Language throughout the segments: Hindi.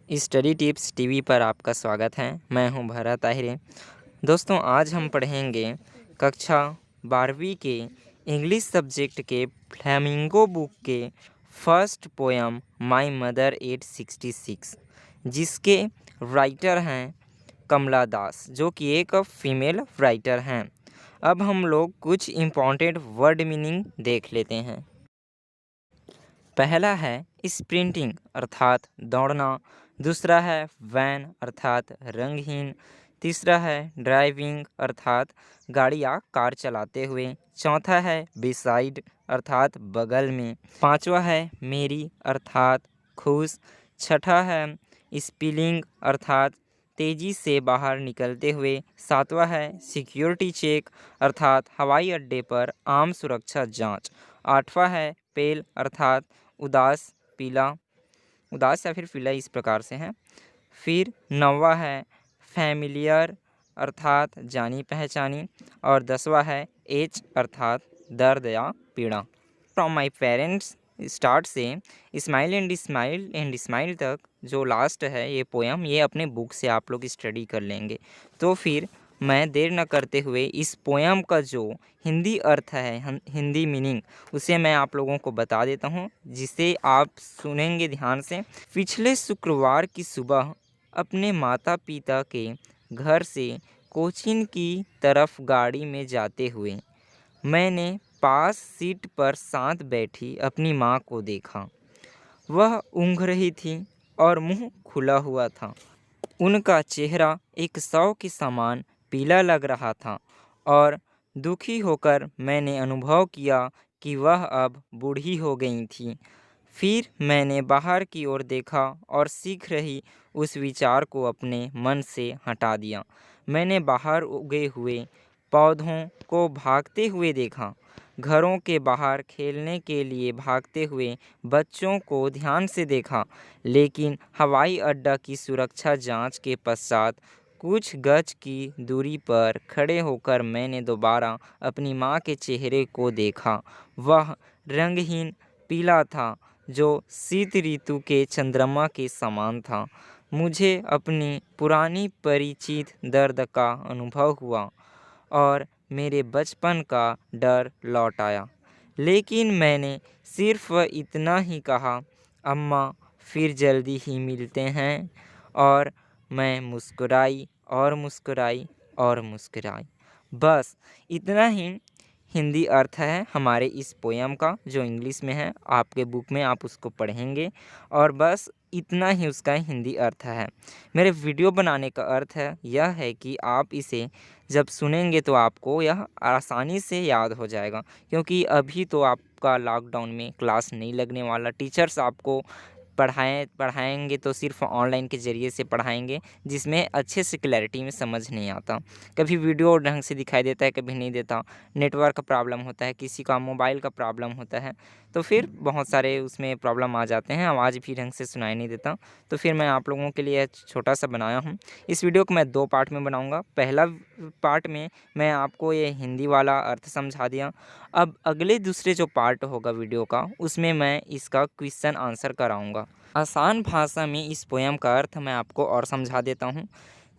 स्टडी टिप्स टीवी पर आपका स्वागत है। मैं हूं भरत ताहिरे। दोस्तों, आज हम पढ़ेंगे कक्षा 12वीं के इंग्लिश सब्जेक्ट के फ्लेमिंगो बुक के फर्स्ट पोयम माय मदर 866, जिसके राइटर हैं कमला दास, जो कि एक फीमेल राइटर हैं। अब हम लोग कुछ इम्पॉर्टेंट वर्ड मीनिंग देख लेते हैं। पहला है स्प्रिंटिंग अर्थात दौड़ना। दूसरा है वैन अर्थात रंगहीन। तीसरा है ड्राइविंग अर्थात गाड़ी या कार चलाते हुए। चौथा है बिसाइड अर्थात बगल में। पांचवा है मेरी अर्थात खुश। छठा है स्पिलिंग अर्थात तेज़ी से बाहर निकलते हुए। सातवां है सिक्योरिटी चेक अर्थात हवाई अड्डे पर आम सुरक्षा जांच। आठवां है पेल अर्थात उदास पीला, उदास या फिर पीला इस प्रकार से है। फिर नौवां है फैमिलियर अर्थात जानी पहचानी। और 10वां है एज अर्थात दर्द या पीड़ा। फ्रॉम माई पेरेंट्स स्टार्ट से स्माइल एंड स्माइल तक जो लास्ट है ये पोयम, ये अपने बुक से आप लोग स्टडी कर लेंगे। तो फिर मैं देर न करते हुए इस पोयम का जो हिंदी अर्थ है, हिंदी मीनिंग, उसे मैं आप लोगों को बता देता हूँ, जिसे आप सुनेंगे ध्यान से। पिछले शुक्रवार की सुबह अपने माता पिता के घर से कोचिन की तरफ गाड़ी में जाते हुए मैंने पास सीट पर साथ बैठी अपनी माँ को देखा। वह ऊँघ रही थी और मुंह खुला हुआ था। उनका चेहरा एक शव के समान पीला लग रहा था और दुखी होकर मैंने अनुभव किया कि वह अब बूढ़ी हो गई थी। फिर मैंने बाहर की ओर देखा और सीख रही उस विचार को अपने मन से हटा दिया। मैंने बाहर उगे हुए पौधों को भागते हुए देखा, घरों के बाहर खेलने के लिए भागते हुए बच्चों को ध्यान से देखा, लेकिन हवाई अड्डा की सुरक्षा जांच के पश्चात कुछ गज की दूरी पर खड़े होकर मैंने दोबारा अपनी माँ के चेहरे को देखा। वह रंगहीन पीला था, जो शीत ऋतु के चंद्रमा के समान था। मुझे अपनी पुरानी परिचित दर्द का अनुभव हुआ और मेरे बचपन का डर लौट आया। लेकिन मैंने सिर्फ इतना ही कहा, अम्मा फिर जल्दी ही मिलते हैं। और मैं मुस्कुराई और मुस्कुराई और मुस्कुराई। बस इतना ही हिंदी अर्थ है हमारे इस पोयम का, जो इंग्लिश में है। आपके बुक में आप उसको पढ़ेंगे और बस इतना ही उसका हिंदी अर्थ है। मेरे वीडियो बनाने का अर्थ है यह है कि आप इसे जब सुनेंगे तो आपको यह आसानी से याद हो जाएगा, क्योंकि अभी तो आपका लॉकडाउन में क्लास नहीं लगने वाला। टीचर्स आपको पढ़ाएंगे तो सिर्फ ऑनलाइन के ज़रिए से पढ़ाएंगे, जिसमें अच्छे से क्लैरिटी में समझ नहीं आता। कभी वीडियो ढंग से दिखाई देता है, कभी नहीं देता। नेटवर्क का प्रॉब्लम होता है, किसी का मोबाइल का प्रॉब्लम होता है, तो फिर बहुत सारे उसमें प्रॉब्लम आ जाते हैं, आवाज़ भी ढंग से सुनाई नहीं देता। तो फिर मैं आप लोगों के लिए छोटा सा बनाया हूँ। इस वीडियो को मैं 2 पार्ट में बनाऊँगा। पहला पार्ट में मैं आपको ये हिंदी वाला अर्थ समझा दिया। अब अगले दूसरे जो पार्ट होगा वीडियो का, उसमें मैं इसका क्वेश्चन आंसर कराऊंगा। आसान भाषा में इस पोयम का अर्थ मैं आपको और समझा देता हूँ।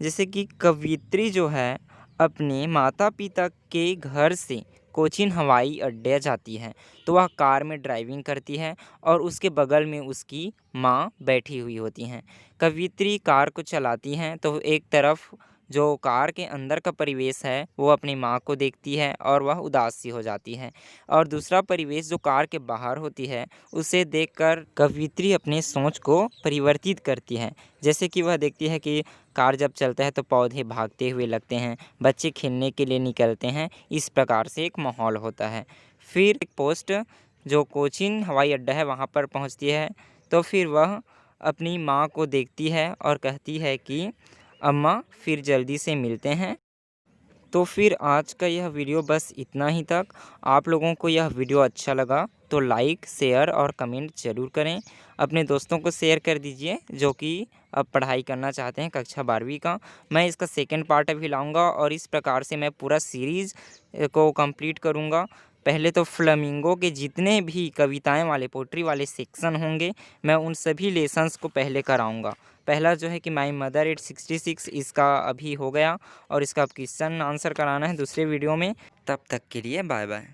जैसे कि कवियत्री जो है अपने माता पिता के घर से कोचीन हवाई अड्डे जाती है, तो वह कार में ड्राइविंग करती है और उसके बगल में उसकी माँ बैठी हुई होती हैं। कवियत्री कार को चलाती हैं तो एक तरफ जो कार के अंदर का परिवेश है वो अपनी माँ को देखती है और वह उदास सी हो जाती है, और दूसरा परिवेश जो कार के बाहर होती है उसे देखकर कवियत्री अपने सोच को परिवर्तित करती है। जैसे कि वह देखती है कि कार जब चलता है तो पौधे भागते हुए लगते हैं, बच्चे खेलने के लिए निकलते हैं, इस प्रकार से एक माहौल होता है। फिर एक पोस्ट जो कोचीन हवाई अड्डा है वहाँ पर पहुँचती है, तो फिर वह अपनी माँ को देखती है और कहती है कि अम्मा फिर जल्दी से मिलते हैं। तो फिर आज का यह वीडियो बस इतना ही तक। आप लोगों को यह वीडियो अच्छा लगा तो लाइक, शेयर और कमेंट ज़रूर करें। अपने दोस्तों को शेयर कर दीजिए जो कि अब पढ़ाई करना चाहते हैं कक्षा 12वीं का। मैं इसका सेकंड पार्ट अभी लाऊंगा और इस प्रकार से मैं पूरा सीरीज़ को कंप्लीट करूंगा। पहले तो फ्लेमिंगो के जितने भी कविताएं वाले पोट्री वाले सेक्शन होंगे मैं उन सभी लेसन्स को पहले कराऊंगा। पहला जो है कि माई मदर 866 इसका अभी हो गया और इसका क्वेश्चन आंसर कराना है दूसरे वीडियो में। तब तक के लिए बाय बाय।